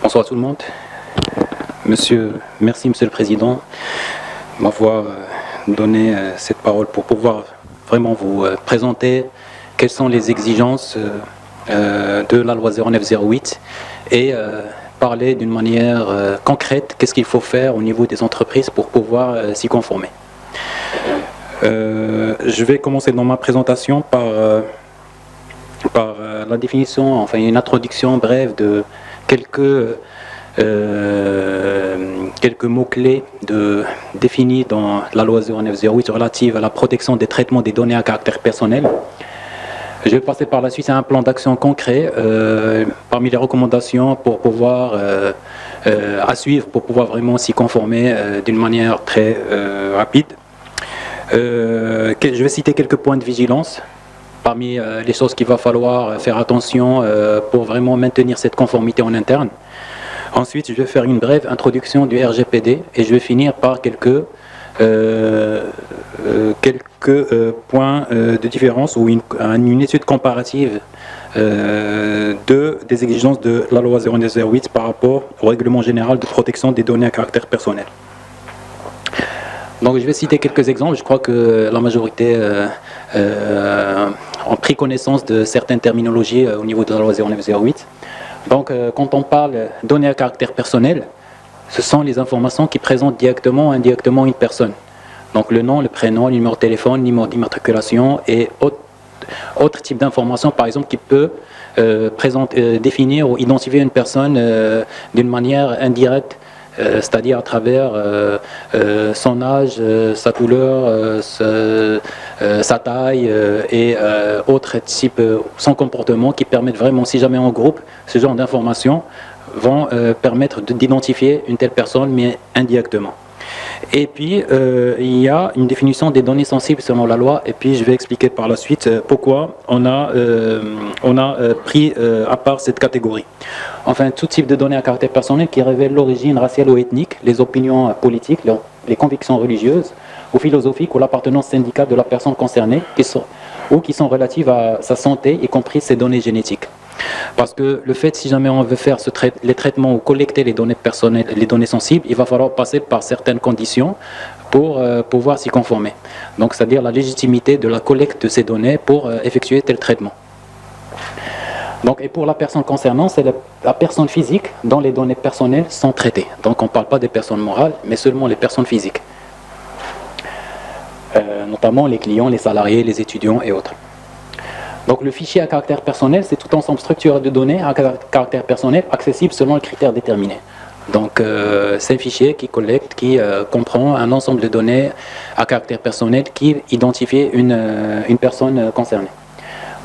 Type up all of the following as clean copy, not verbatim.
Bonsoir tout le monde. Merci Monsieur le Président de m'avoir donné cette parole pour pouvoir vraiment vous présenter quelles sont les exigences de la loi 0908 et parler d'une manière concrète qu'est-ce qu'il faut faire au niveau des entreprises pour pouvoir s'y conformer. Je vais commencer dans ma présentation par la définition, enfin une introduction brève de quelques mots-clés définis dans la loi 0908 relative à la protection des traitements des données à caractère personnel. Je vais passer par la suite à un plan d'action concret parmi les recommandations pour pouvoir à suivre, pour pouvoir vraiment s'y conformer d'une manière très rapide. Je vais citer quelques points de vigilance parmi les choses qu'il va falloir faire attention pour vraiment maintenir cette conformité en interne. Ensuite, je vais faire une brève introduction du RGPD et je vais finir par quelques points de différence ou une étude comparative des exigences de la loi 0908 par rapport au règlement général de protection des données à caractère personnel. Donc je vais citer quelques exemples. Je crois que la majorité ont pris connaissance de certaines terminologies au niveau de la loi 0908. Donc quand on parle données à caractère personnel, ce sont les informations qui présentent directement ou indirectement une personne. Donc le nom, le prénom, le numéro de téléphone, le numéro d'immatriculation et autres types d'informations, par exemple, qui peut définir ou identifier une personne d'une manière indirecte, c'est-à-dire à travers son âge, sa couleur, sa taille et autres types, son comportement qui permettent vraiment, si jamais on groupe ce genre d'informations, vont permettre d'identifier une telle personne, mais indirectement. Et puis, il y a une définition des données sensibles selon la loi, et puis je vais expliquer par la suite pourquoi on a pris à part cette catégorie. Enfin, tout type de données à caractère personnel qui révèlent l'origine raciale ou ethnique, les opinions politiques, les convictions religieuses ou philosophiques ou l'appartenance syndicale de la personne concernée, qui sont relatives à sa santé, y compris ses données génétiques. Parce que le fait, si jamais on veut faire les traitements ou collecter les données personnelles, les données sensibles, il va falloir passer par certaines conditions pour pouvoir s'y conformer. Donc, c'est-à-dire la légitimité de la collecte de ces données pour effectuer tel traitement. Donc, et pour la personne concernant, c'est la personne physique dont les données personnelles sont traitées. Donc, on ne parle pas des personnes morales, mais seulement les personnes physiques. Notamment les clients, les salariés, les étudiants et autres. Donc le fichier à caractère personnel, c'est tout ensemble structuré de données à caractère personnel accessible selon le critère déterminé. Donc c'est un fichier qui collecte, qui comprend un ensemble de données à caractère personnel qui identifie une personne concernée.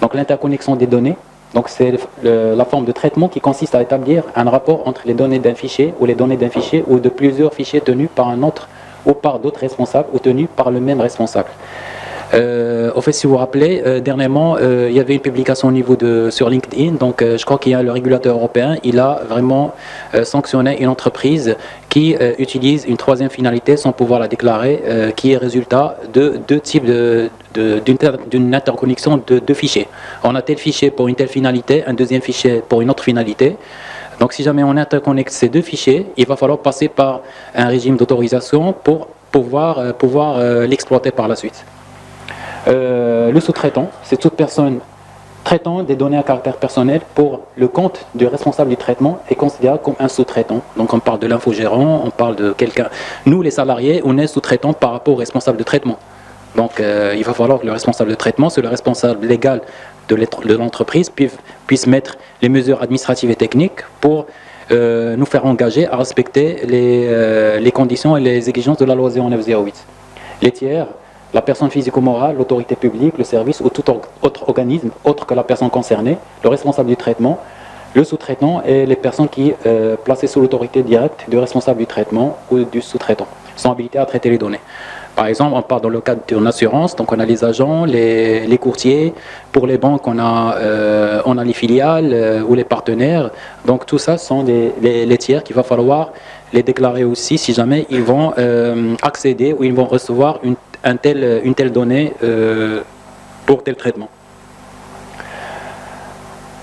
Donc l'interconnexion des données, donc c'est la forme de traitement qui consiste à établir un rapport entre les données d'un fichier ou les données d'un fichier ou de plusieurs fichiers tenus par un autre ou par d'autres responsables ou tenus par le même responsable. Au fait, si vous vous rappelez, dernièrement, il y avait une publication au niveau sur LinkedIn, donc je crois qu'il y a le régulateur européen, il a vraiment sanctionné une entreprise qui utilise une troisième finalité sans pouvoir la déclarer, qui est résultat de deux types d'une interconnexion de deux fichiers. On a tel fichier pour une telle finalité, un deuxième fichier pour une autre finalité. Donc si jamais on interconnecte ces deux fichiers, il va falloir passer par un régime d'autorisation pour pouvoir l'exploiter par la suite. Le sous-traitant, c'est toute personne traitant des données à caractère personnel pour le compte du responsable du traitement est considéré comme un sous-traitant. Donc on parle de l'infogérant, on parle de quelqu'un. Nous, les salariés, on est sous-traitant par rapport au responsable de traitement. Donc il va falloir que le responsable de traitement, c'est le responsable légal de l'entreprise, puisse mettre les mesures administratives et techniques pour nous faire engager à respecter les conditions et les exigences de la loi 0908. Les tiers, la personne physique ou morale, l'autorité publique, le service ou tout autre organisme autre que la personne concernée, le responsable du traitement, le sous-traitant et les personnes qui, placées sous l'autorité directe du responsable du traitement ou du sous-traitant, sont habilités à traiter les données. Par exemple, on part dans le cadre d'une assurance, donc on a les agents, les courtiers, pour les banques on a les filiales ou les partenaires, donc tout ça sont les tiers qu'il va falloir les déclarer aussi si jamais ils vont accéder ou ils vont recevoir une telle donnée pour tel traitement.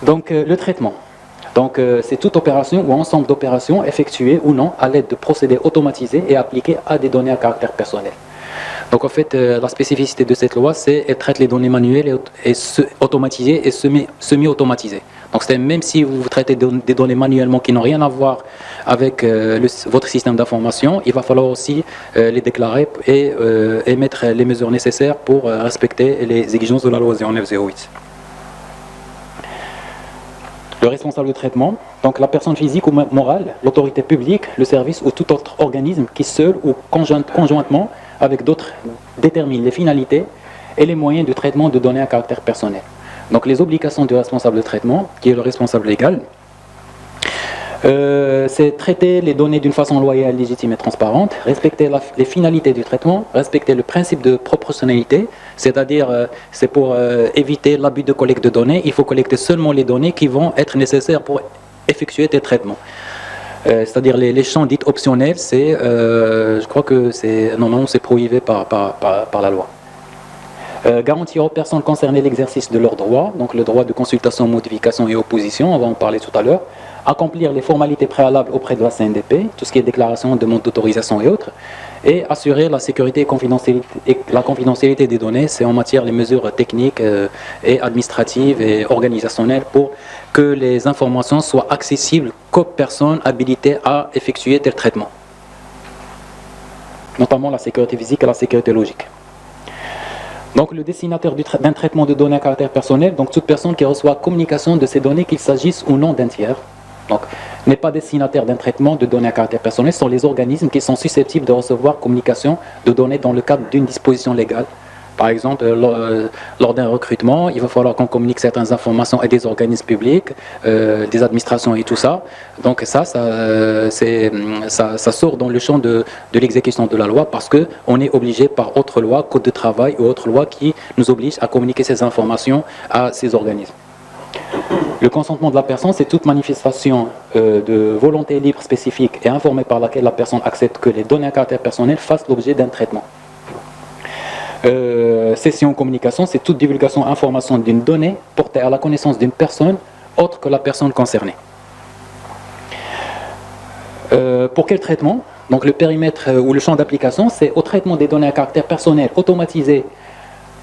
Donc le traitement. Donc c'est toute opération ou ensemble d'opérations effectuées ou non à l'aide de procédés automatisés et appliqués à des données à caractère personnel. Donc en fait, la spécificité de cette loi, c'est qu'elle traite les données manuelles et automatisées et semi-automatisées. Donc c'est même si vous traitez des données manuellement qui n'ont rien à voir avec votre système d'information, il va falloir aussi les déclarer et émettre les mesures nécessaires pour respecter les exigences de la loi 0908. Le responsable de traitement, donc la personne physique ou morale, l'autorité publique, le service ou tout autre organisme qui seul ou conjointement avec d'autres détermine les finalités et les moyens de traitement de données à caractère personnel. Donc les obligations du responsable de traitement, qui est le responsable légal, c'est traiter les données d'une façon loyale, légitime et transparente, respecter les finalités du traitement, respecter le principe de proportionnalité, c'est-à-dire c'est pour éviter l'abus de collecte de données, il faut collecter seulement les données qui vont être nécessaires pour effectuer tes traitements. C'est-à-dire les champs dits optionnels, je crois que normalement c'est prohibié par la loi. Garantir aux personnes concernées l'exercice de leurs droits, donc le droit de consultation, modification et opposition, on va en parler tout à l'heure. Accomplir les formalités préalables auprès de la CNDP, tout ce qui est déclaration, demande d'autorisation et autres, et assurer la sécurité et la confidentialité des données, c'est en matière les mesures techniques et administratives et organisationnelles pour que les informations soient accessibles qu'aux personnes habilitées à effectuer tel traitement, notamment la sécurité physique et la sécurité logique. Donc le destinataire d'un traitement de données à caractère personnel, donc toute personne qui reçoit communication de ces données, qu'il s'agisse ou non d'un tiers, donc n'est pas destinataire d'un traitement de données à caractère personnel, sont les organismes qui sont susceptibles de recevoir communication de données dans le cadre d'une disposition légale. Par exemple, lors d'un recrutement, il va falloir qu'on communique certaines informations à des organismes publics, des administrations et tout ça. Donc ça sort dans le champ de l'exécution de la loi parce qu'on est obligé par autre loi, code de travail ou autre loi qui nous oblige à communiquer ces informations à ces organismes. Le consentement de la personne, c'est toute manifestation de volonté libre spécifique et informée par laquelle la personne accepte que les données à caractère personnel fassent l'objet d'un traitement. Cession communication, c'est toute divulgation, information d'une donnée portée à la connaissance d'une personne autre que la personne concernée. Pour quel traitement? Donc le périmètre ou le champ d'application, c'est au traitement des données à caractère personnel automatisé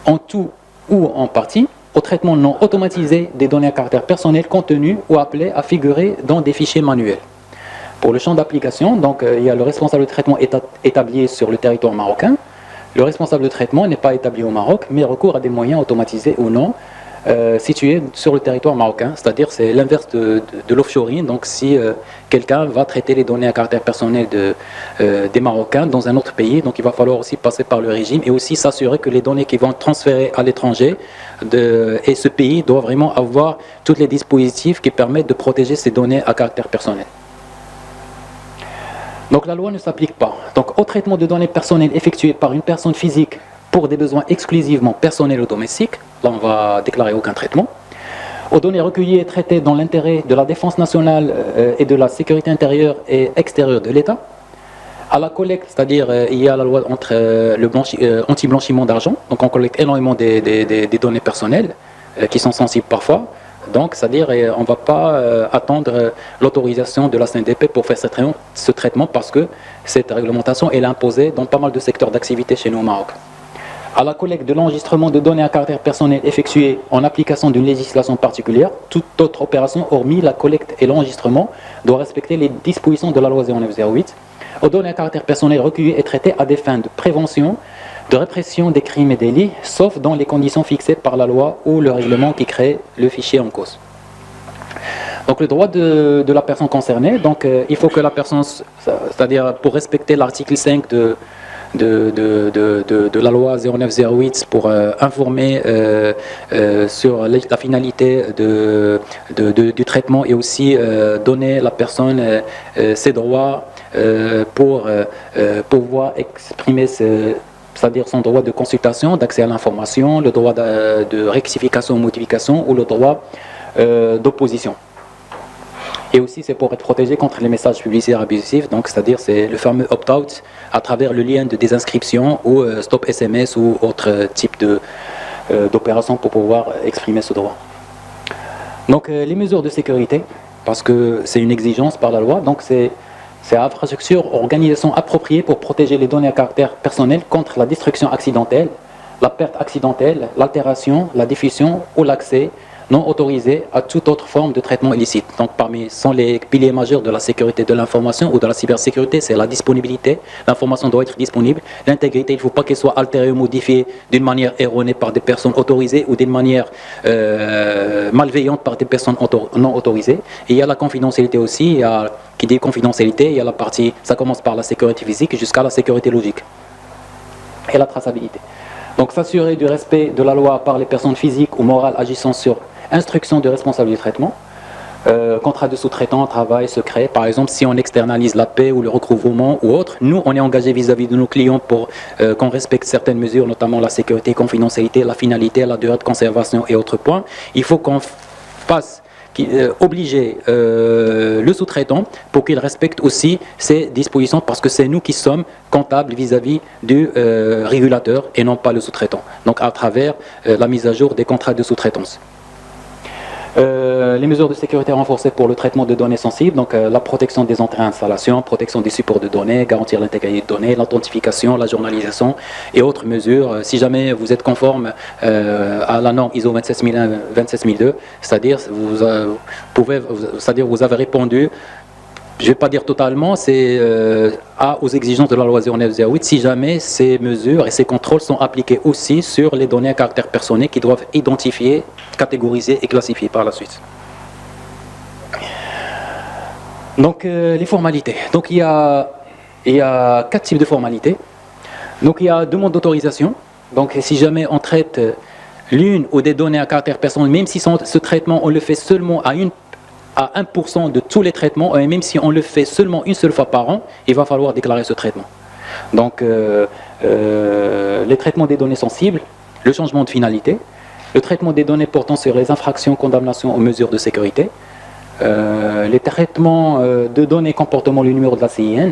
en tout ou en partie, au traitement non automatisé des données à caractère personnel contenues ou appelées à figurer dans des fichiers manuels. Pour le champ d'application, donc il y a le responsable de traitement établi sur le territoire marocain. Le responsable de traitement n'est pas établi au Maroc, mais recourt à des moyens automatisés ou non situés sur le territoire marocain. C'est-à-dire c'est l'inverse de l'offshoring. Donc si quelqu'un va traiter les données à caractère personnel des Marocains dans un autre pays, donc il va falloir aussi passer par le régime et aussi s'assurer que les données qui vont transférer à l'étranger et ce pays doit vraiment avoir tous les dispositifs qui permettent de protéger ces données à caractère personnel. Donc la loi ne s'applique pas. Donc au traitement de données personnelles effectué par une personne physique pour des besoins exclusivement personnels ou domestiques, là on va déclarer aucun traitement. Aux données recueillies et traitées dans l'intérêt de la défense nationale et de la sécurité intérieure et extérieure de l'État. À la collecte, c'est-à-dire il y a la loi entre le anti-blanchiment d'argent, donc on collecte énormément des données personnelles qui sont sensibles parfois. Donc, c'est-à-dire, on ne va pas attendre l'autorisation de la CNDP pour faire ce traitement parce que cette réglementation est imposée dans pas mal de secteurs d'activité chez nous au Maroc. À la collecte de l'enregistrement de données à caractère personnel effectué en application d'une législation particulière, toute autre opération, hormis la collecte et l'enregistrement, doit respecter les dispositions de la loi 0908. Aux données à caractère personnel recueillies et traitées à des fins de prévention, de répression des crimes et délits, sauf dans les conditions fixées par la loi ou le règlement qui crée le fichier en cause. Donc le droit de la personne concernée, donc il faut que la personne, c'est-à-dire pour respecter l'article 5 de la loi 0908 pour informer sur la finalité du traitement et aussi donner à la personne ses droits pour pouvoir exprimer c'est-à-dire son droit de consultation, d'accès à l'information, le droit de rectification ou modification ou le droit d'opposition. Et aussi c'est pour être protégé contre les messages publicitaires abusifs, donc c'est-à-dire c'est le fameux opt-out à travers le lien de désinscription ou stop SMS ou autre type d'opération pour pouvoir exprimer ce droit. Donc les mesures de sécurité, parce que c'est une exigence par la loi, donc c'est infrastructure, organisation appropriée pour protéger les données à caractère personnel contre la destruction accidentelle, la perte accidentelle, l'altération, la diffusion ou l'accès non autorisé à toute autre forme de traitement illicite. Donc parmi sont les piliers majeurs de la sécurité de l'information ou de la cybersécurité, c'est la disponibilité. L'information doit être disponible. L'intégrité, il ne faut pas qu'elle soit altérée ou modifiée d'une manière erronée par des personnes autorisées ou d'une manière malveillante par des personnes non autorisées. Et il y a la confidentialité aussi. Qui dit confidentialité, il y a la partie, ça commence par la sécurité physique jusqu'à la sécurité logique et la traçabilité. Donc s'assurer du respect de la loi par les personnes physiques ou morales agissant sur instruction de responsable du traitement, contrat de sous-traitant, travail secret. Par exemple, si on externalise la paix ou le recouvrement ou autre, nous, on est engagé vis-à-vis de nos clients pour qu'on respecte certaines mesures, notamment la sécurité, confidentialité, la finalité, la durée de conservation et autres points. Il faut qu'on fasse obliger le sous-traitant pour qu'il respecte aussi ces dispositions, parce que c'est nous qui sommes comptables vis-à-vis du régulateur et non pas le sous-traitant. Donc à travers la mise à jour des contrats de sous-traitance. Les mesures de sécurité renforcées pour le traitement de données sensibles, donc la protection des entrées et installations, protection des supports de données, garantir l'intégrité de données, l'authentification, la journalisation et autres mesures. Si jamais vous êtes conforme à la norme ISO 27001, 27002, c'est-à-dire vous avez répondu, je ne vais pas dire totalement, c'est aux exigences de la loi 0908, si jamais ces mesures et ces contrôles sont appliqués aussi sur les données à caractère personnel qui doivent identifier, catégoriser et classifier par la suite. Donc les formalités. Donc il y a 4 types de formalités. Donc il y a demande d'autorisation. Donc si jamais on traite l'une ou des données à caractère personnel, même si ce traitement on le fait seulement à 1% de tous les traitements, et même si on le fait seulement une seule fois par an, il va falloir déclarer ce traitement. Donc, les traitements des données sensibles, le changement de finalité, le traitement des données portant sur les infractions, condamnations aux mesures de sécurité, les traitements de données comportement le numéro de la CIN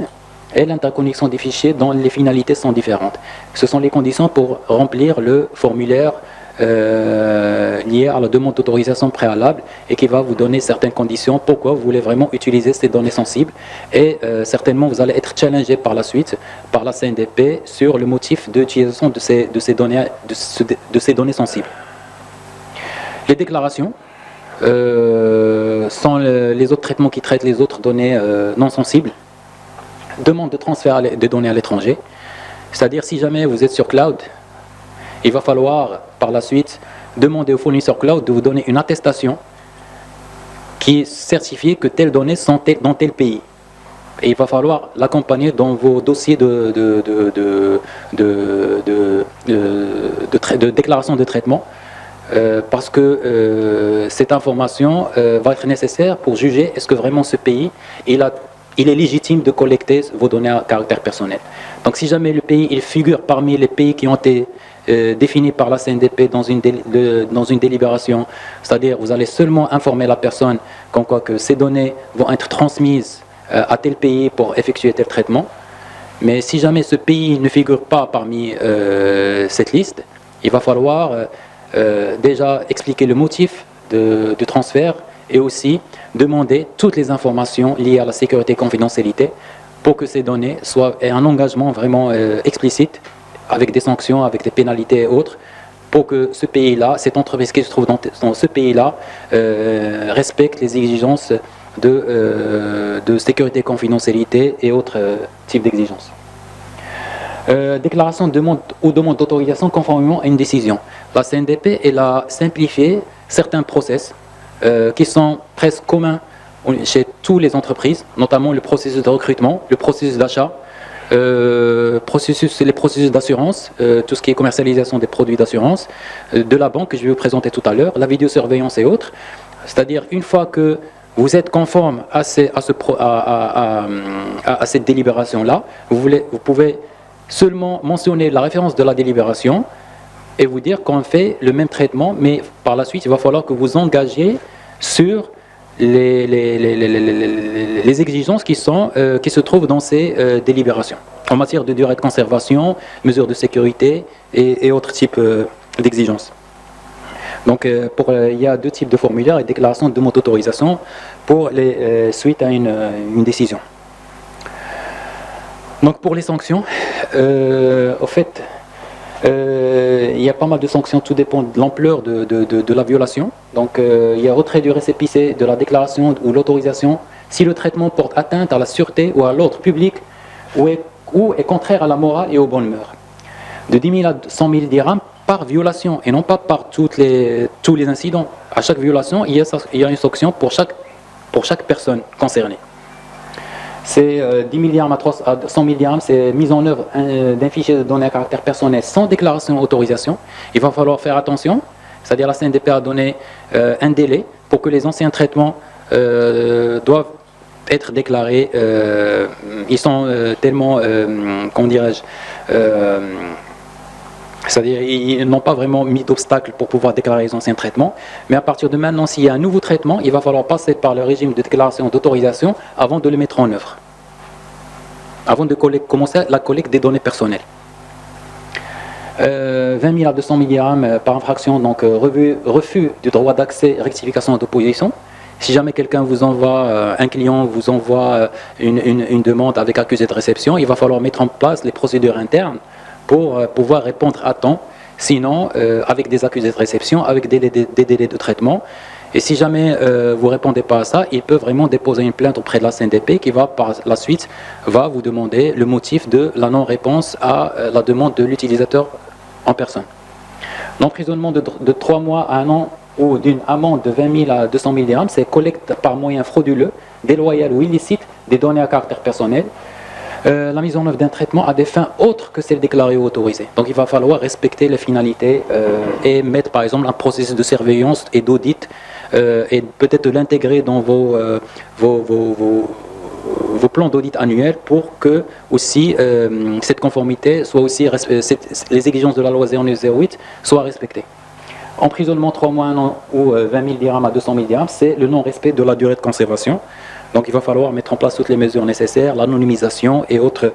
et l'interconnexion des fichiers dont les finalités sont différentes. Ce sont les conditions pour remplir le formulaire lié à la demande d'autorisation préalable et qui va vous donner certaines conditions pourquoi vous voulez vraiment utiliser ces données sensibles, et certainement vous allez être challengé par la suite par la CNDP sur le motif d'utilisation de ces données sensibles. Les déclarations sont les autres traitements qui traitent les autres données non sensibles. Demande de transfert de données à l'étranger, c'est-à-dire si jamais vous êtes sur cloud, il va falloir par la suite demander au fournisseur cloud de vous donner une attestation qui certifie que telles données sont dans tel pays. Et il va falloir l'accompagner dans vos dossiers de déclaration de traitement, parce que cette information va être nécessaire pour juger est-ce que vraiment ce pays il est légitime de collecter vos données à caractère personnel. Donc si jamais le pays il figure parmi les pays qui ont été définis par la CNDP dans une délibération, c'est-à-dire vous allez seulement informer la personne comme quoi que ces données vont être transmises à tel pays pour effectuer tel traitement. Mais si jamais ce pays ne figure pas parmi cette liste, il va falloir déjà expliquer le motif du transfert et aussi demander toutes les informations liées à la sécurité et confidentialité pour que ces données aient un engagement vraiment explicite, avec des sanctions, avec des pénalités et autres, pour que ce pays-là, cette entreprise qui se trouve dans ce pays-là, respecte les exigences de sécurité, confidentialité et autres types d'exigences. Déclaration de demande ou demande d'autorisation conformément à une décision. La CNDP elle a simplifié certains process qui sont presque communs chez toutes les entreprises, notamment le processus de recrutement, le processus d'achat, les processus d'assurance, tout ce qui est commercialisation des produits d'assurance, de la banque que je vais vous présenter tout à l'heure, la vidéosurveillance et autres. C'est-à-dire une fois que vous êtes conforme à cette délibération-là, vous pouvez seulement mentionner la référence de la délibération et vous dire qu'on fait le même traitement, mais par la suite, il va falloir que vous engagiez sur les exigences qui se trouvent dans ces délibérations, en matière de durée de conservation, mesures de sécurité et autres types d'exigences. Donc, il y a deux types de formulaires et déclaration de demande d'autorisation pour suite à une décision. Donc, pour les sanctions, au fait, il y a pas mal de sanctions, tout dépend de l'ampleur de la violation. Donc, il y a retrait du récépissé de la déclaration ou l'autorisation si le traitement porte atteinte à la sûreté ou à l'ordre public ou est contraire à la morale et aux bonnes mœurs. De 10 000 à 100 000 dirhams par violation et non pas par tous les incidents. À chaque violation, il y a une sanction pour chaque personne concernée. C'est 10 000 dirhams à 100 000 dirhams, c'est mise en œuvre d'un fichier de données à caractère personnel sans déclaration d'autorisation. Il va falloir faire attention, c'est-à-dire la CNDP a donné un délai pour que les anciens traitements doivent être déclarés. Ils sont tellement, comment dirais-je, c'est-à-dire ils n'ont pas vraiment mis d'obstacle pour pouvoir déclarer les anciens traitements. Mais à partir de maintenant, s'il y a un nouveau traitement, il va falloir passer par le régime de déclaration d'autorisation avant de le mettre en œuvre, avant de commencer la collecte des données personnelles. 20 000 à 200 000 dirhams par infraction, donc refus du droit d'accès, rectification d'opposition. Si jamais quelqu'un vous envoie, un client vous envoie une demande avec accusé de réception, il va falloir mettre en place les procédures internes pour pouvoir répondre à temps, sinon avec des accusés de réception, avec des délais de traitement. Et si jamais vous ne répondez pas à ça, il peut vraiment déposer une plainte auprès de la CNDP qui va par la suite vous demander le motif de la non-réponse à la demande de l'utilisateur en personne. L'emprisonnement de 3 mois à 1 an ou d'une amende de 20 000 à 200 000 dirhams, c'est collecte par moyen frauduleux, déloyal ou illicite des données à caractère personnel. La mise en œuvre d'un traitement à des fins autres que celles déclarées ou autorisées. Donc il va falloir respecter les finalités et mettre par exemple un processus de surveillance et d'audit et peut-être l'intégrer dans vos plans d'audit annuels pour que aussi cette conformité soit aussi, les exigences de la loi 0908 soient respectées. Emprisonnement 3 mois, 1 an ou 20 000 dirhams à 200 000 dirhams, c'est le non-respect de la durée de conservation. Donc il va falloir mettre en place toutes les mesures nécessaires, l'anonymisation et autres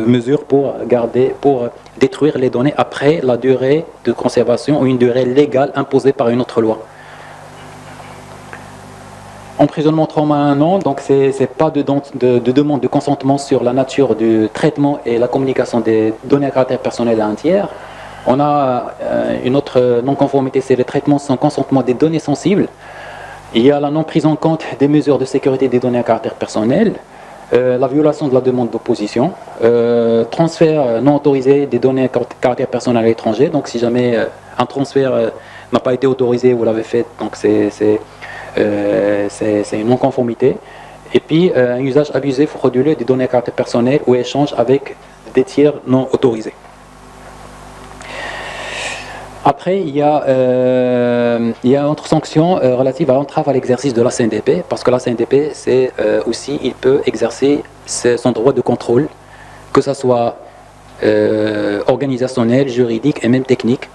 mesures pour détruire les données après la durée de conservation ou une durée légale imposée par une autre loi. Emprisonnement 3 mois à 1 an, donc c'est pas de demande de consentement sur la nature du traitement et la communication des données à caractère personnel à un tiers. On a une autre non-conformité, c'est le traitement sans consentement des données sensibles. Il y a la non-prise en compte des mesures de sécurité des données à caractère personnel, la violation de la demande d'opposition, transfert non autorisé des données à caractère personnel à l'étranger. Donc si jamais un transfert n'a pas été autorisé, vous l'avez fait, donc c'est une non-conformité. Et puis un usage abusé, frauduleux des données à caractère personnel ou échange avec des tiers non autorisés. Après, il y a une autre sanction relative à l'entrave à l'exercice de la CNDP, parce que la CNDP, c'est aussi, il peut exercer son droit de contrôle, que ce soit organisationnel, juridique et même technique,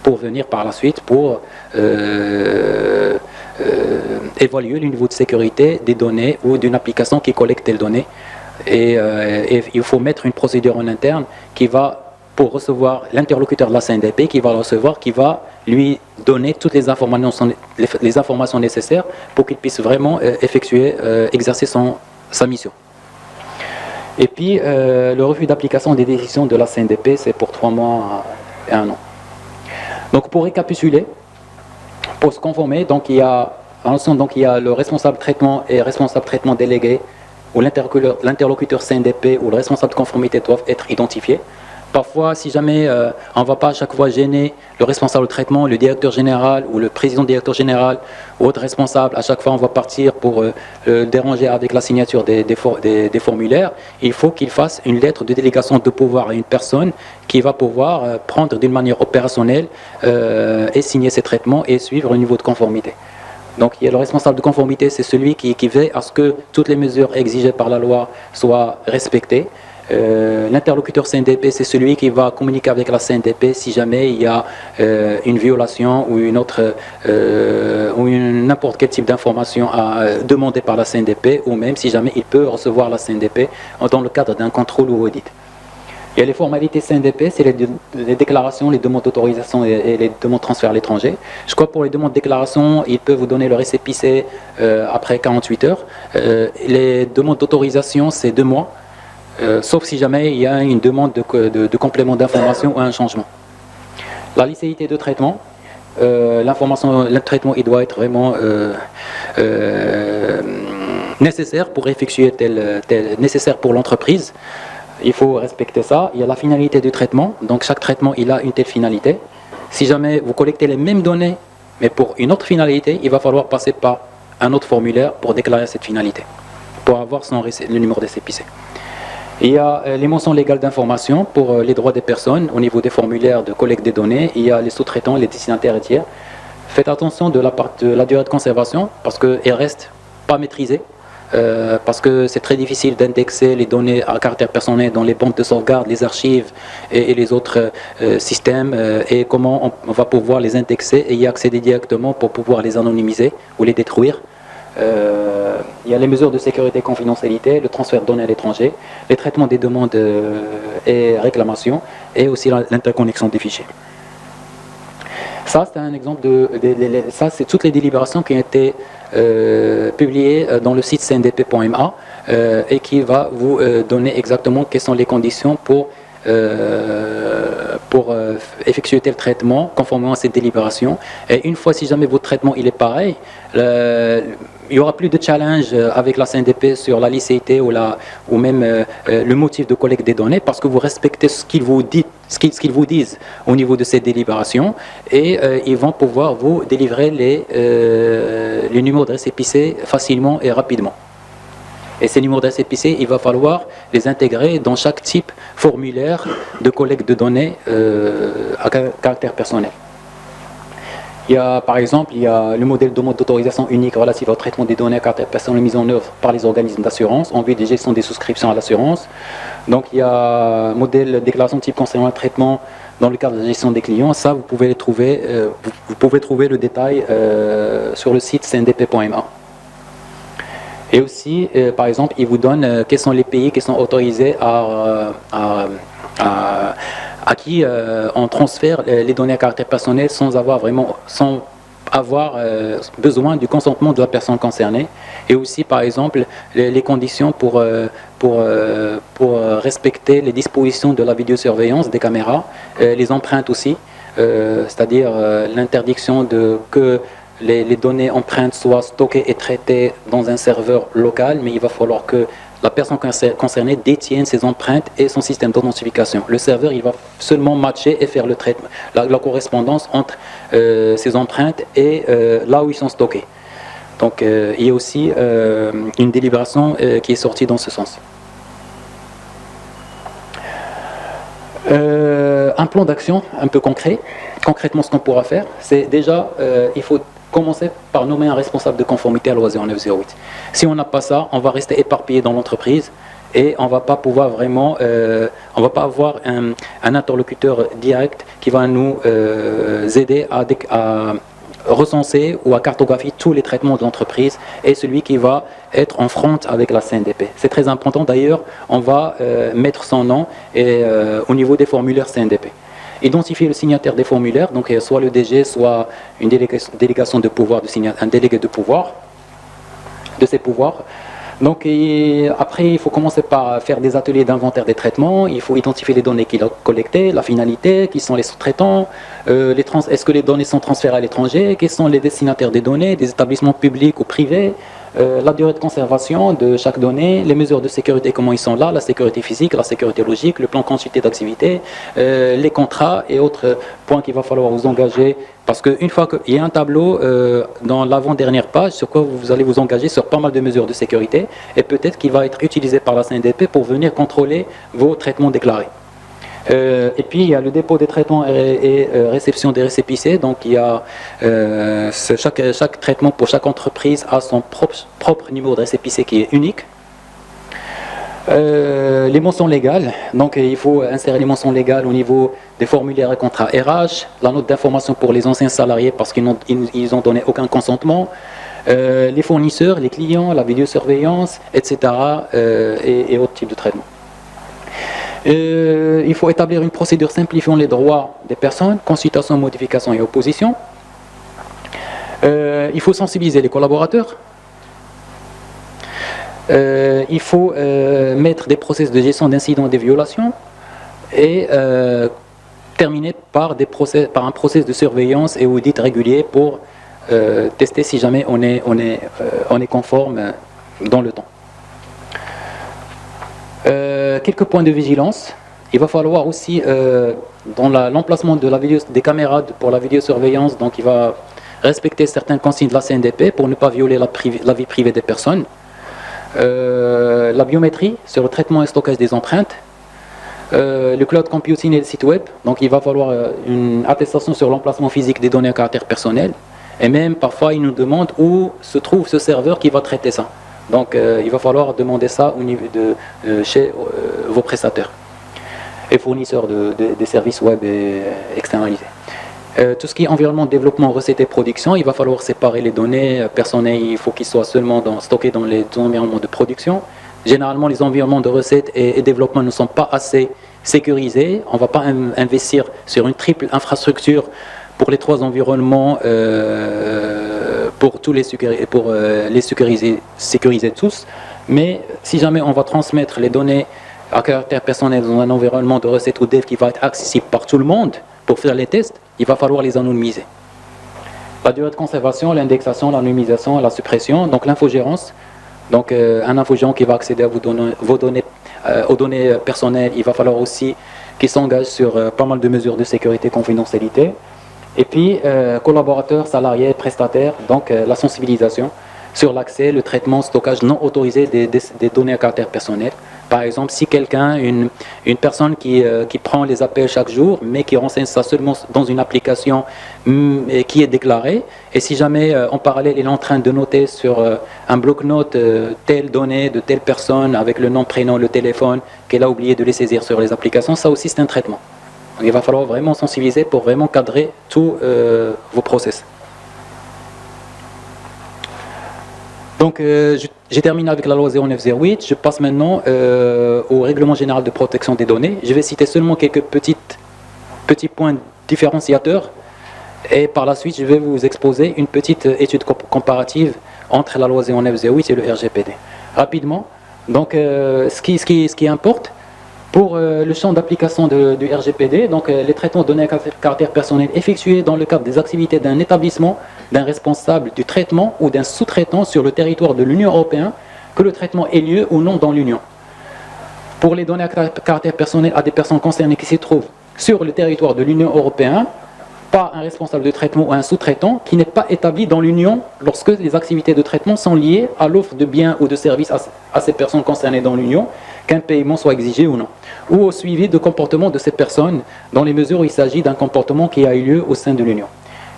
pour venir par la suite pour évaluer le niveau de sécurité des données ou d'une application qui collecte telles données. Et il faut mettre une procédure en interne qui va pour recevoir l'interlocuteur de la CNDP, qui va lui donner toutes les informations nécessaires pour qu'il puisse vraiment exercer sa mission. Et puis, le refus d'application des décisions de la CNDP, c'est pour 3 mois et 1 an. Donc, pour récapituler, pour se conformer, donc il y a le responsable traitement et responsable traitement délégué, ou l'interlocuteur CNDP ou le responsable de conformité doivent être identifiés. Parfois, si jamais on ne va pas à chaque fois gêner le responsable de traitement, le directeur général ou le président directeur général ou autre responsable, à chaque fois on va partir pour déranger avec la signature des formulaires, il faut qu'il fasse une lettre de délégation de pouvoir à une personne qui va pouvoir prendre d'une manière opérationnelle et signer ces traitements et suivre le niveau de conformité. Donc il y a le responsable de conformité, c'est celui qui veille à ce que toutes les mesures exigées par la loi soient respectées. L'interlocuteur CNDP, c'est celui qui va communiquer avec la CNDP si jamais il y a une violation ou n'importe quel type d'information demandée par la CNDP, ou même si jamais il peut recevoir la CNDP dans le cadre d'un contrôle ou audit. Il y a les formalités CNDP, c'est les déclarations, les demandes d'autorisation et les demandes de transfert à l'étranger. Je crois que pour les demandes de déclaration, il peut vous donner le récépissé après 48 heures. Les demandes d'autorisation, c'est 2 mois, sauf si jamais il y a une demande de complément d'information ou un changement. La licéité de traitement, le traitement, il doit être vraiment nécessaire pour effectuer nécessaire pour l'entreprise. Il faut respecter ça. Il y a la finalité du traitement. Donc chaque traitement, il a une telle finalité. Si jamais vous collectez les mêmes données, mais pour une autre finalité, il va falloir passer par un autre formulaire pour déclarer cette finalité, pour avoir le numéro de récépissé. Il y a les mentions légales d'information pour les droits des personnes au niveau des formulaires de collecte des données. Il y a les sous-traitants, les destinataires et tiers. Faites attention de la durée de conservation parce qu'elle reste pas maîtrisée. Parce que c'est très difficile d'indexer les données à caractère personnel dans les banques de sauvegarde, les archives et les autres systèmes et comment on va pouvoir les indexer et y accéder directement pour pouvoir les anonymiser ou les détruire. Il y a les mesures de sécurité et confidentialité, le transfert de données à l'étranger, les traitements des demandes et réclamations et aussi l'interconnexion des fichiers. Ça, c'est un exemple ça, c'est toutes les délibérations qui ont été publiées dans le site cndp.ma et qui va vous donner exactement quelles sont les conditions pour effectuer tel traitement conformément à cette délibération. Et une fois, si jamais votre traitement il est pareil, il n'y aura plus de challenge avec la CNDP sur la licéité ou même le motif de collecte des données parce que vous respectez ce qu'ils vous disent au niveau de cette délibération et ils vont pouvoir vous délivrer les numéros de récépissé facilement et rapidement. Et ces numéros de récépissé, il va falloir les intégrer dans chaque type formulaire de collecte de données à caractère personnel. Il y a, par exemple, il y a le modèle de demande d'autorisation unique relatif au traitement des données à caractère personnel mis en œuvre par les organismes d'assurance en vue de gestion des souscriptions à l'assurance. Donc il y a modèle de déclaration de type concernant le traitement dans le cadre de la gestion des clients. Ça, vous pouvez trouver le détail sur le site cndp.ma. Et aussi, par exemple, il vous donne quels sont les pays qui sont autorisés à qui on transfère les données à caractère personnel sans avoir besoin du consentement de la personne concernée. Et aussi, par exemple, les conditions pour respecter les dispositions de la vidéosurveillance des caméras, les empreintes aussi, c'est-à-dire l'interdiction que les données empreintes soient stockées et traitées dans un serveur local, mais il va falloir que la personne concernée détienne ses empreintes et son système d'authentification. Le serveur, il va seulement matcher et faire le traitement, la correspondance entre ces empreintes et là où ils sont stockés. Donc, il y a aussi une délibération qui est sortie dans ce sens. Un plan d'action un peu concret. Concrètement, ce qu'on pourra faire, c'est déjà, il faut commencer par nommer un responsable de conformité à la loi 0908. Si on n'a pas ça, on va rester éparpillé dans l'entreprise et on va pas pouvoir vraiment, on va pas avoir un interlocuteur direct qui va nous aider à recenser ou à cartographier tous les traitements de l'entreprise et celui qui va être en front avec la CNDP. C'est très important d'ailleurs, on va mettre son nom au niveau des formulaires CNDP. Identifier le signataire des formulaires, donc soit le DG, soit une délégation de pouvoir, un délégué de pouvoir, de ses pouvoirs. Donc après, il faut commencer par faire des ateliers d'inventaire des traitements, il faut identifier les données qu'il a collectées, la finalité, qui sont les sous-traitants, est-ce que les données sont transférées à l'étranger, quels sont les destinataires des données, des établissements publics ou privés, la durée de conservation de chaque donnée, les mesures de sécurité, comment ils sont là, la sécurité physique, la sécurité logique, le plan de quantité d'activité, les contrats et autres points qu'il va falloir vous engager. Parce qu'une fois qu'il y a un tableau dans l'avant-dernière page sur quoi vous allez vous engager sur pas mal de mesures de sécurité et peut-être qu'il va être utilisé par la CNDP pour venir contrôler vos traitements déclarés. Et puis il y a le dépôt des traitements et réception des récépissés. Donc il y a chaque traitement pour chaque entreprise a son propre numéro de récépissé qui est unique. Les mentions légales, donc il faut insérer les mentions légales au niveau des formulaires et contrats RH, la note d'information pour les anciens salariés parce qu'ils n'ont donné aucun consentement, les fournisseurs, les clients, la vidéosurveillance, etc. Et autres types de traitements. Il faut établir une procédure simplifiant les droits des personnes, consultation, modification et opposition. Il faut sensibiliser les collaborateurs. Il faut mettre des process de gestion d'incidents et des violations et terminer par un process de surveillance et audit régulier pour tester si jamais on est conforme dans le temps. Quelques points de vigilance. Il va falloir aussi, dans l'emplacement des caméras pour la vidéosurveillance, donc il va respecter certaines consignes de la CNDP pour ne pas violer la vie privée des personnes. La biométrie sur le traitement et stockage des empreintes. Le cloud computing et le site web. Donc il va falloir une attestation sur l'emplacement physique des données à caractère personnel. Et même parfois ils nous demandent où se trouve ce serveur qui va traiter ça. Donc il va falloir demander ça au niveau chez vos prestataires et fournisseurs des services web externalisés. Tout ce qui est environnement, développement, recettes et production, il va falloir séparer les données personnelles, il faut qu'ils soient seulement stockés dans les environnements de production. Généralement, les environnements de recettes et développement ne sont pas assez sécurisés. On ne va pas investir sur une triple infrastructure pour les trois environnements, pour les sécuriser tous. Mais si jamais on va transmettre les données à caractère personnel dans un environnement de recettes ou dev qui va être accessible par tout le monde pour faire les tests, il va falloir les anonymiser. La durée de conservation, l'indexation, l'anonymisation, la suppression, donc l'infogérance. Donc un infogérant qui va accéder à aux données personnelles, il va falloir aussi qu'il s'engage sur pas mal de mesures de sécurité, confidentialité. Et puis collaborateurs, salariés, prestataires, donc la sensibilisation sur l'accès, le traitement, stockage non autorisé des données à caractère personnel. Par exemple, si quelqu'un, une personne qui prend les appels chaque jour, mais qui renseigne ça seulement dans une application qui est déclarée, et si jamais en parallèle il est en train de noter sur un bloc-notes telle donnée de telle personne avec le nom, prénom, le téléphone, qu'elle a oublié de les saisir sur les applications, ça aussi c'est un traitement. Donc, il va falloir vraiment sensibiliser pour vraiment cadrer tous vos process. Donc, j'ai terminé avec la loi 0908. Je passe maintenant au règlement général de protection des données. Je vais citer seulement quelques petits points différenciateurs. Et par la suite, je vais vous exposer une petite étude comparative entre la loi 0908 et le RGPD. Rapidement, donc, ce qui importe pour le champ d'application du RGPD, donc les traitements de données à caractère personnel effectués dans le cadre des activités d'un établissement, d'un responsable du traitement ou d'un sous-traitant sur le territoire de l'Union européenne, que le traitement ait lieu ou non dans l'Union. Pour les données à caractère personnel à des personnes concernées qui se trouvent sur le territoire de l'Union européenne, pas un responsable de traitement ou un sous-traitant qui n'est pas établi dans l'Union lorsque les activités de traitement sont liées à l'offre de biens ou de services à ces personnes concernées dans l'Union, qu'un paiement soit exigé ou non, ou au suivi de comportement de ces personnes dans les mesures où il s'agit d'un comportement qui a eu lieu au sein de l'Union.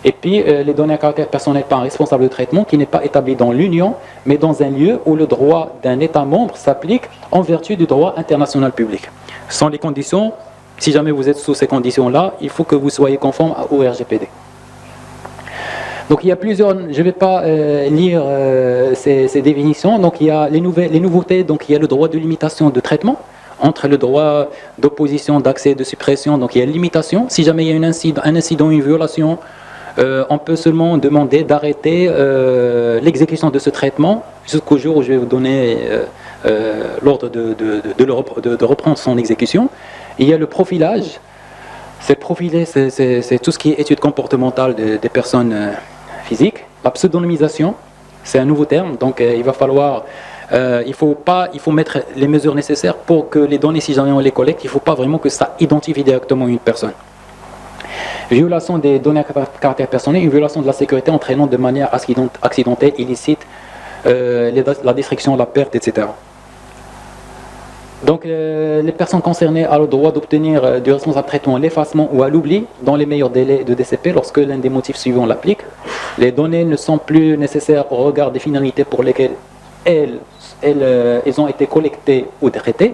Et puis les données à caractère personnel par un responsable de traitement qui n'est pas établi dans l'Union, mais dans un lieu où le droit d'un État membre s'applique en vertu du droit international public. Ce sont les conditions. Si jamais vous êtes sous ces conditions-là, il faut que vous soyez conforme au RGPD. Donc il y a plusieurs, je ne vais pas lire ces définitions, donc il y a les nouveautés, donc il y a le droit de limitation de traitement, entre le droit d'opposition, d'accès, de suppression, donc il y a une limitation. Si jamais il y a un incident, une violation, on peut seulement demander d'arrêter l'exécution de ce traitement jusqu'au jour où je vais vous donner l'ordre de reprendre son exécution. Il y a le profilage. C'est tout ce qui est étude comportementale des personnes physiques. La pseudonymisation, c'est un nouveau terme, donc il va falloir, il faut mettre les mesures nécessaires pour que les données, si jamais on les collecte, il ne faut pas vraiment que ça identifie directement une personne. Violation des données à caractère personnel, une violation de la sécurité entraînant de manière accidentelle, illicite, la destruction, la perte, etc. Donc les personnes concernées ont le droit d'obtenir du responsable de traitement l'effacement ou à l'oubli dans les meilleurs délais de DCP lorsque l'un des motifs suivants l'applique. Les données ne sont plus nécessaires au regard des finalités pour lesquelles elles ont été collectées ou traitées.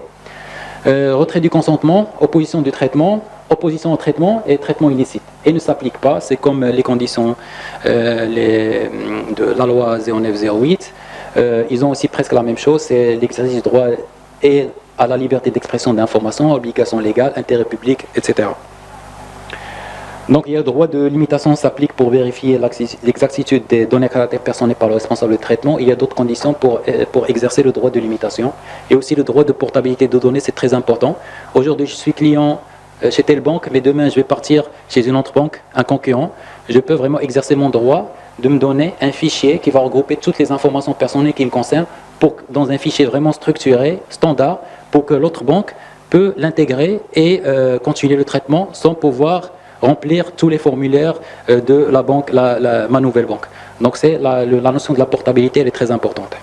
Retrait du consentement, opposition du traitement, opposition au traitement et traitement illicite. Et ne s'applique pas, c'est comme les conditions de la loi 0908. Ils ont aussi presque la même chose, c'est l'exercice du droit et à la liberté d'expression d'information, obligations légales, intérêt public, etc. Donc il y a le droit de limitation s'applique pour vérifier l'exactitude des données à caractère personnel par le responsable de traitement. Il y a d'autres conditions pour exercer le droit de limitation. Et aussi le droit de portabilité de données, c'est très important. Aujourd'hui, je suis client chez telle banque, mais demain, je vais partir chez une autre banque, un concurrent. Je peux vraiment exercer mon droit de me donner un fichier qui va regrouper toutes les informations personnelles qui me concernent dans un fichier vraiment structuré, standard, pour que l'autre banque peut l'intégrer et continuer le traitement sans pouvoir remplir tous les formulaires de la banque, ma nouvelle banque. Donc c'est la notion de la portabilité, elle est très importante.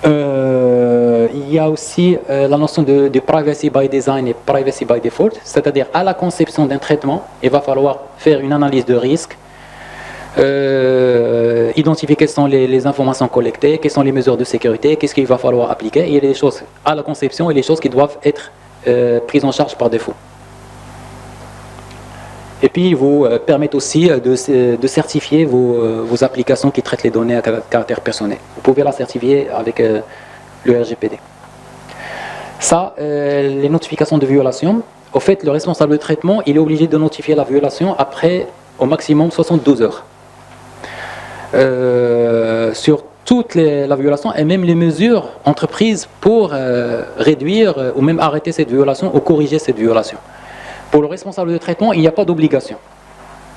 Il y a aussi la notion de privacy by design et privacy by default, c'est-à-dire à la conception d'un traitement, il va falloir faire une analyse de risque, identifier quelles sont les informations collectées, quelles sont les mesures de sécurité, qu'est-ce qu'il va falloir appliquer. Il y a des choses à la conception et les choses qui doivent être prises en charge par défaut. Et puis, ils vous permettent aussi de certifier vos applications qui traitent les données à caractère personnel. Vous pouvez la certifier avec le RGPD. Ça, les notifications de violation. Au fait, le responsable de traitement, il est obligé de notifier la violation après, au maximum, 72 heures. Sur toute la violation et même les mesures entreprises pour réduire ou même arrêter cette violation ou corriger cette violation. Pour le responsable de traitement, il n'y a pas d'obligation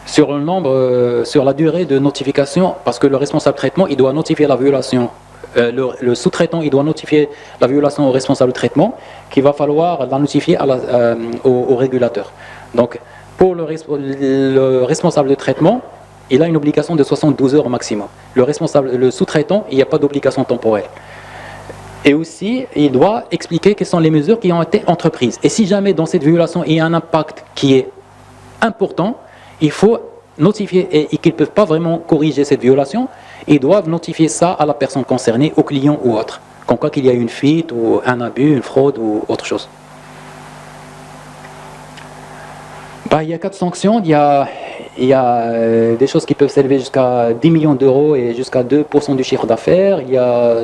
sur le nombre, sur la durée de notification, parce que le responsable de traitement, il doit notifier la violation. Le sous-traitant, il doit notifier la violation au responsable de traitement, qu'il va falloir la notifier au régulateur. Donc, pour le responsable de traitement, il a une obligation de 72 heures au maximum. Le sous-traitant, il n'y a pas d'obligation temporelle. Et aussi, il doit expliquer quelles sont les mesures qui ont été entreprises. Et si jamais dans cette violation, il y a un impact qui est important, il faut notifier, et qu'ils ne peuvent pas vraiment corriger cette violation, ils doivent notifier ça à la personne concernée, au client ou autre. Comme quoi qu'il y a une fuite, ou un abus, une fraude ou autre chose. Il y a 4 sanctions. Il y a des choses qui peuvent s'élever jusqu'à 10 millions d'euros et jusqu'à 2% du chiffre d'affaires. Il y a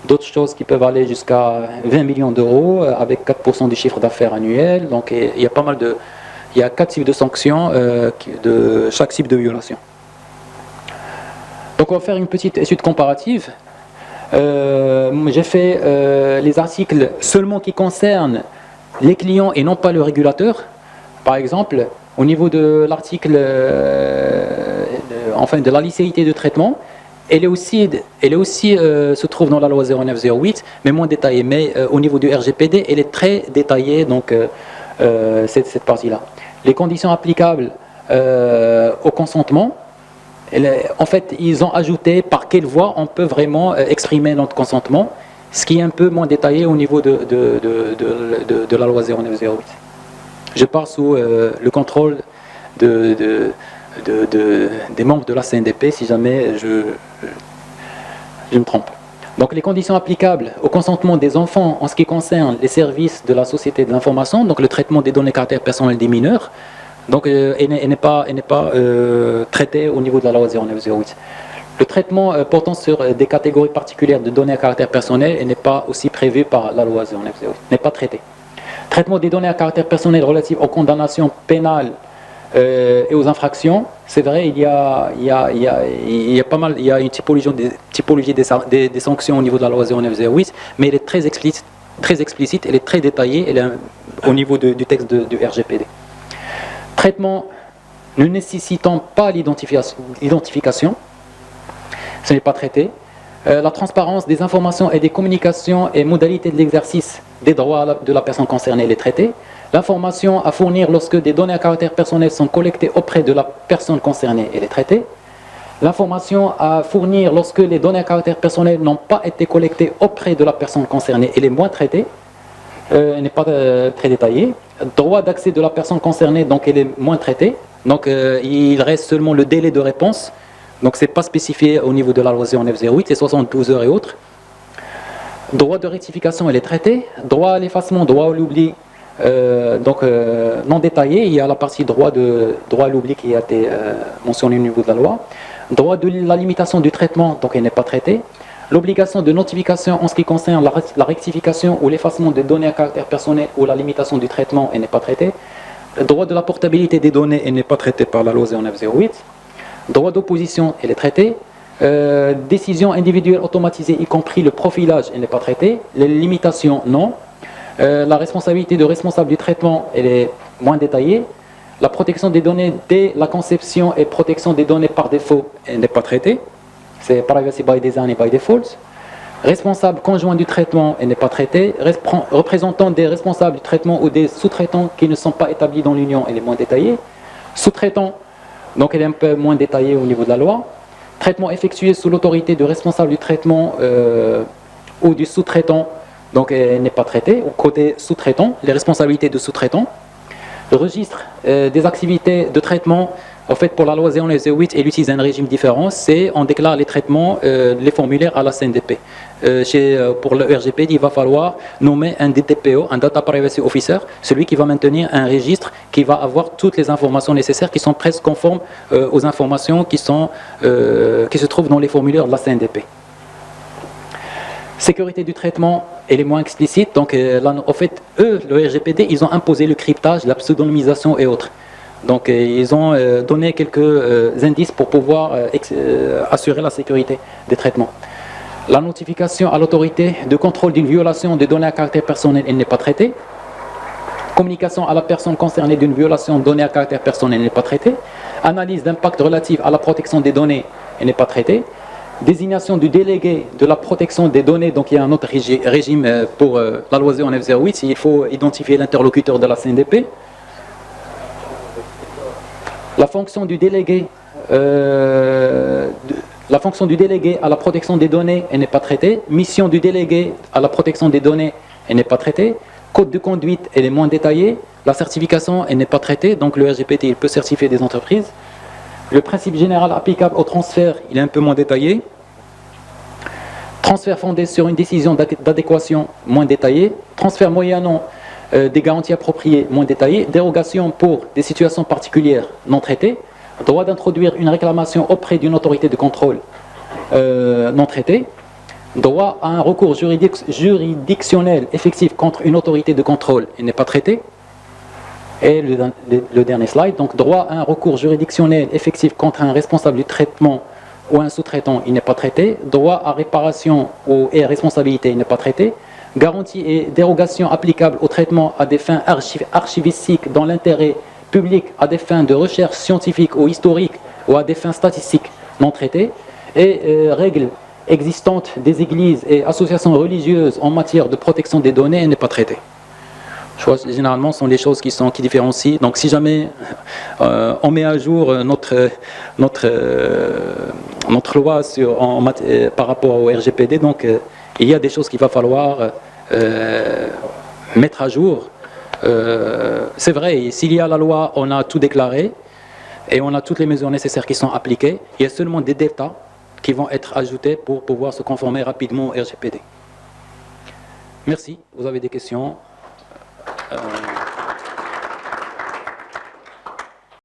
d'autres choses qui peuvent aller jusqu'à 20 millions d'euros avec 4% du chiffre d'affaires annuel. Donc il y a pas mal de... Il y a 4 types de sanctions de chaque type de violation. Donc on va faire une petite étude comparative. J'ai fait les articles seulement qui concernent les clients et non pas le régulateur. Par exemple, au niveau de l'article de la licéité de traitement, elle est aussi se trouve dans la loi 0908, mais moins détaillée. Mais au niveau du RGPD, elle est très détaillée, donc cette partie-là. Les conditions applicables au consentement, en fait, ils ont ajouté par quelle voie on peut vraiment exprimer notre consentement, ce qui est un peu moins détaillé au niveau de la loi 0908. Je pars sous le contrôle des membres de la CNDP si jamais je me trompe. Donc les conditions applicables au consentement des enfants en ce qui concerne les services de la société de l'information, donc le traitement des données caractère personnel des mineurs, donc elle n'est pas traitée au niveau de la loi 0908. Le traitement portant sur des catégories particulières de données à caractère personnel n'est pas aussi prévu par la loi 0908, n'est pas traité. Traitement des données à caractère personnel relatives aux condamnations pénales et aux infractions, c'est vrai, il y a une typologie des sanctions au niveau de la loi 0908, mais elle est très explicite, elle est très détaillée, elle est au niveau du texte du RGPD. Traitement ne nécessitant pas l'identification, ce n'est pas traité. La transparence des informations et des communications et modalités de l'exercice des droits de la personne concernée est traitée. L'information à fournir lorsque des données à caractère personnel sont collectées auprès de la personne concernée, elle est traitée. L'information à fournir lorsque les données à caractère personnel n'ont pas été collectées auprès de la personne concernée, elle est moins traitée, elle n'est pas très détaillée. Droit d'accès de la personne concernée, donc elle est moins traitée. Donc il reste seulement le délai de réponse. Donc ce n'est pas spécifié au niveau de la loi 0908, c'est 72 heures et autres. Droit de rectification, elle est traitée. Droit à l'effacement, droit à l'oubli, non détaillé. Il y a la partie droit à l'oubli qui a été mentionnée au niveau de la loi. Droit de la limitation du traitement, donc elle n'est pas traitée. L'obligation de notification en ce qui concerne la rectification ou l'effacement des données à caractère personnel ou la limitation du traitement, elle n'est pas traitée. Le droit de la portabilité des données, elle n'est pas traitée par la loi 0908. Droit d'opposition, elle est traitée. Décision individuelle automatisée, y compris le profilage, elle n'est pas traitée. Les limitations, non. La responsabilité de responsable du traitement, elle est moins détaillée. La protection des données dès la conception et protection des données par défaut, elle n'est pas traitée. C'est privacy by design et by default. Responsable conjoint du traitement, elle n'est pas traitée. Représentant des responsables du traitement ou des sous-traitants qui ne sont pas établis dans l'Union, elle est moins détaillée. Sous-traitant, donc elle est un peu moins détaillée au niveau de la loi. Traitement effectué sous l'autorité du responsable du traitement ou du sous-traitant, donc elle n'est pas traitée. Au côté sous-traitant, les responsabilités de sous-traitant. Le registre des activités de traitement, en fait, pour la loi 0908, elle utilise un régime différent. C'est on déclare les traitements, les formulaires à la CNDP. Pour le RGPD, il va falloir nommer un DTPO, un Data Privacy Officer, celui qui va maintenir un registre qui va avoir toutes les informations nécessaires qui sont presque conformes aux informations qui se trouvent dans les formulaires de la CNDP. Sécurité du traitement, elle est moins explicite. Donc, en fait, eux, le RGPD, ils ont imposé le cryptage, la pseudonymisation et autres. Donc, ils ont donné quelques indices pour pouvoir assurer la sécurité des traitements. La notification à l'autorité de contrôle d'une violation des données à caractère personnel, elle n'est pas traitée. Communication à la personne concernée d'une violation de données à caractère personnel, elle n'est pas traitée. Analyse d'impact relative à la protection des données, elle n'est pas traitée. Désignation du délégué de la protection des données, donc il y a un autre régime pour la loi 0908, il faut identifier l'interlocuteur de la CNDP. La fonction du délégué à la protection des données, elle n'est pas traitée. Mission du délégué à la protection des données, elle n'est pas traitée. Code de conduite, elle est moins détaillée. La certification, elle n'est pas traitée, donc le RGPD, il peut certifier des entreprises. Le principe général applicable au transfert, il est un peu moins détaillé. Transfert fondé sur une décision d'adéquation, moins détaillé. Transfert moyennant des garanties appropriées, moins détaillé. Dérogation pour des situations particulières, non traitées. Droit d'introduire une réclamation auprès d'une autorité de contrôle, non traitée. Droit à un recours juridictionnel effectif contre une autorité de contrôle, il n'est pas traité. Et le dernier slide, donc droit à un recours juridictionnel effectif contre un responsable du traitement ou un sous-traitant, il n'est pas traité. Droit à réparation et à responsabilité, il n'est pas traité. Garantie et dérogation applicables au traitement à des fins archivistiques dans l'intérêt public, à des fins de recherche scientifique ou historique ou à des fins statistiques, non traitées. Et règles existantes des églises et associations religieuses en matière de protection des données, elle n'est pas traitée. Généralement, ce sont les choses qui différencient. Donc, si jamais on met à jour notre loi par rapport au RGPD, donc il y a des choses qu'il va falloir mettre à jour. C'est vrai, s'il y a la loi, on a tout déclaré et on a toutes les mesures nécessaires qui sont appliquées. Il y a seulement des deltas qui vont être ajoutés pour pouvoir se conformer rapidement au RGPD. Merci. Vous avez des questions?